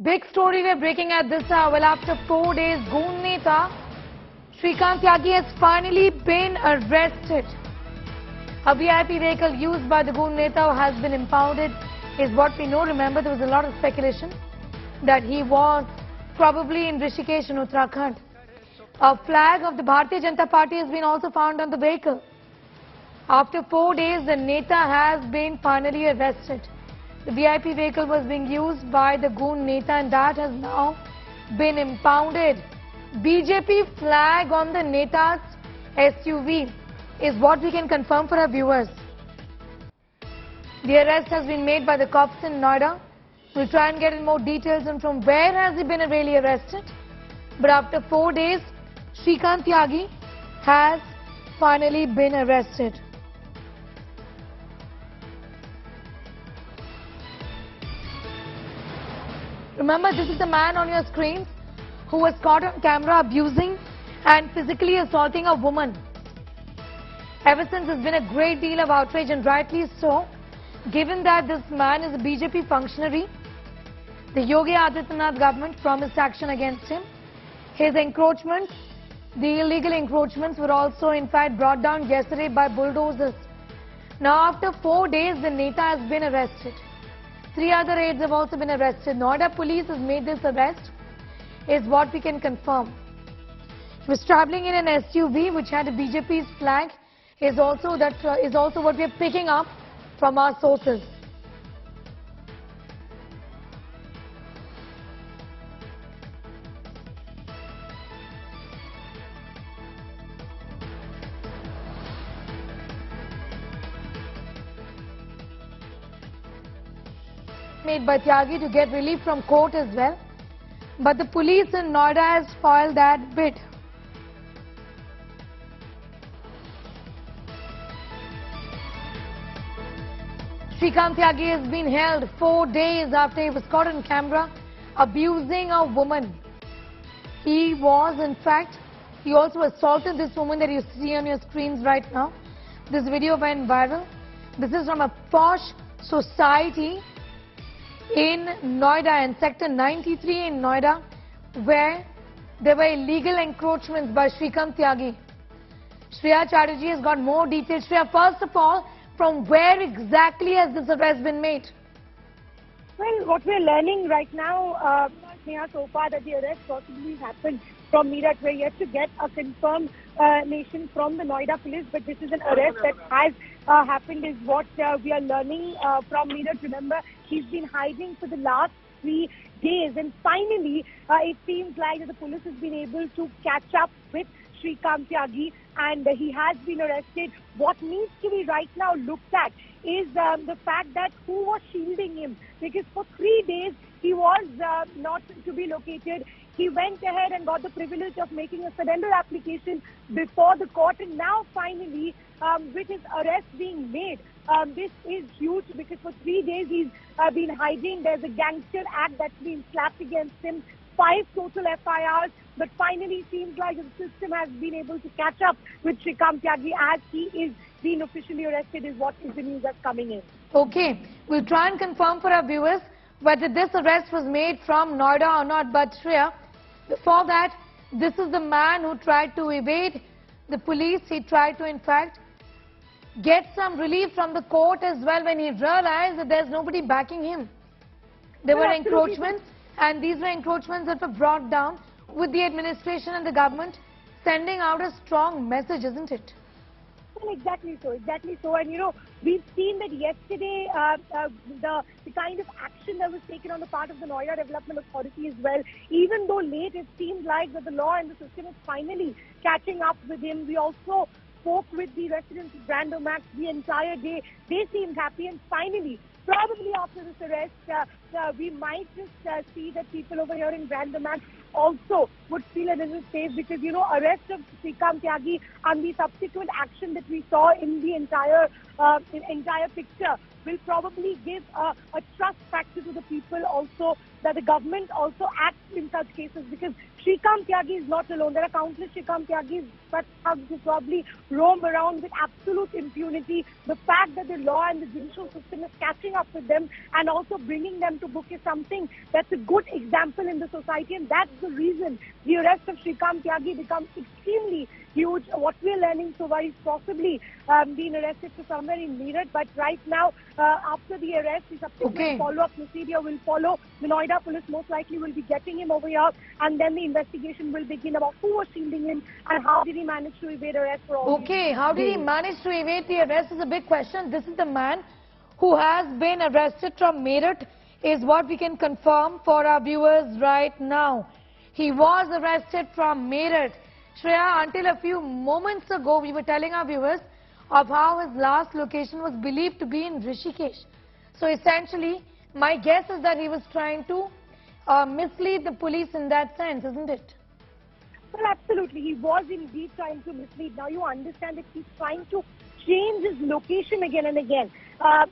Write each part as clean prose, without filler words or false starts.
Big story we're breaking at this hour. Well, after 4 days, Goon Neta Srikant Tyagi has finally been arrested. A VIP vehicle used by the Goon Neta has been impounded, is what we know. Remember, there was a lot of speculation that he was probably in Rishikesh in Uttarakhand. A flag of the Bharatiya Janata Party has been also found on the vehicle. After 4 days, the Neta has been finally arrested. The VIP vehicle was being used by the Goon Neta and that has now been impounded. BJP flag on the Neta's SUV is what we can confirm for our viewers. The arrest has been made by the cops in Noida. We'll try and get in more details on from where has he been really arrested. But after 4 days, Srikant Tyagi has finally been arrested. Remember, this is the man on your screen who was caught on camera abusing and physically assaulting a woman. Ever since, there's been a great deal of outrage, and rightly so, given that this man is a BJP functionary. The Yogi Adityanath government promised action against him. His encroachments, the illegal encroachments, were also in fact brought down yesterday by bulldozers. Now, after 4 days, the Neta has been arrested. 3 other aides have also been arrested. Noida police has made this arrest, is what we can confirm. He was travelling in an SUV which had a BJP's flag, is also what we are picking up from our sources. Made by Tyagi to get relief from court as well. But the police in Noida has foiled that bid. Shrikant Tyagi has been held 4 days after he was caught on camera abusing a woman. He also assaulted this woman that you see on your screens right now. This video went viral. This is from a posh society in Noida, in sector 93 in Noida, where there were illegal encroachments by Shrikant Tyagi. Shreya Chatterjee has got more details. Shreya, first of all, from where exactly has this arrest been made? Well, what we're learning right now, Sneha, so far that the arrest possibly happened from Meerut. We're yet to get a confirmation from the Noida police, but this is an arrest that has happened is what we are learning from Meerut. Remember, he's been hiding for the last 3 days and finally it seems like the police has been able to catch up with Srikant Tyagi and he has been arrested. What needs to be right now looked at is the fact that who was shielding him, because for 3 days he was not to be located. He went ahead and got the privilege of making a surrender application before the court, and now finally with his arrest being made, this is huge because for 3 days he's been hiding. There's a gangster act that's been slapped against him, 5 total FIRs, but finally seems like the system has been able to catch up with Srikant Tyagi as he is being officially arrested, is what is the news that's coming in. Okay, we'll try and confirm for our viewers whether this arrest was made from Noida or not. But Shreya, before that, this is the man who tried to evade the police. He tried to in fact get some relief from the court as well when he realized that there's nobody backing him. There were encroachments, and these were encroachments that were brought down with the administration and the government sending out a strong message, isn't it? Well, exactly so. And you know, we've seen that yesterday the kind of action that was taken on the part of the Noida Development Authority as well. Even though late, it seems like that the law and the system is finally catching up with him. We also spoke with the residents of Brando Max the entire day. They seemed happy, and finally, probably after this arrest, we might just see that people over here in Brando Max also would feel a little safe, because, you know, arrest of Srikant Tyagi and the subsequent action that we saw in the entire picture will probably give a trust factor to the people also, that the government also acts in such cases, because Srikant Tyagi is not alone. There are countless Srikant Tyagis that have to probably roam around with absolute impunity. The fact that the law and the judicial system is catching up with them and also bringing them to book is something that's a good example in the society, and that's the reason the arrest of Shrikant Tyagi becomes extremely huge. What we're learning so far is possibly being arrested for somewhere in Meerut, but right now, after the arrest, the subsequent follow-up procedure will follow. The Noida police most likely will be getting him over here, and then the investigation will begin about who was shielding him and how did he manage to evade arrest for all these How did he manage to evade the arrest is a big question. This is the man who has been arrested from Meerut, is what we can confirm for our viewers right now. He was arrested from Meerut. Shreya, until a few moments ago, we were telling our viewers of how his last location was believed to be in Rishikesh. So essentially, my guess is that he was trying to mislead the police in that sense, isn't it? Well, absolutely. He was indeed trying to mislead. Now you understand that he's trying to change his location again and again.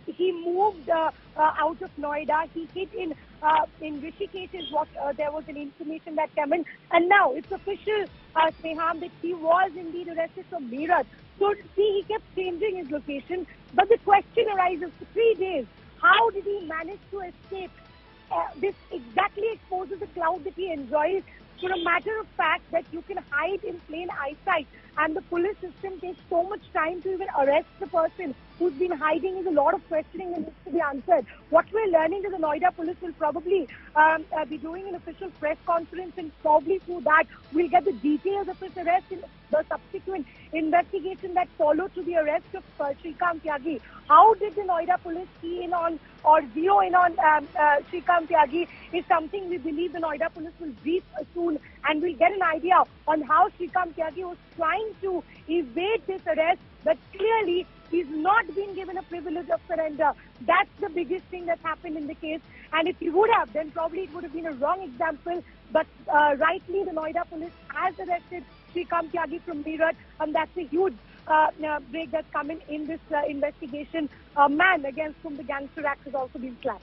He moved out of Noida. He hid in Rishikesh is what there was an information that came in. And now it's official, Sneham, that he was indeed arrested from Meerut. So see, he kept changing his location. But the question arises, for 3 days, how did he manage to escape? This exactly exposes the clout that he enjoys. For a matter of fact that you can hide in plain eyesight, and the police system takes so much time to even arrest the person who's been hiding. Is a lot of questioning that needs to be answered. What we're learning is the Noida police will probably be doing an official press conference, and probably through that we'll get the details of his arrest in the subsequent investigation that followed to the arrest of Srikant Tyagi. How did the Noida police key in on or zero in on Srikant Tyagi is something we believe the Noida police will brief soon, and we'll get an idea on how Srikant Tyagi was trying to evade this arrest, but clearly he's not been given a privilege of surrender. That's the biggest thing that happened in the case, and if he would have, then probably it would have been a wrong example, but rightly the Noida police has arrested Srikant Tyagi from Meerut, and that's a huge break that's coming in this investigation. A man against whom the gangster act has also been slapped.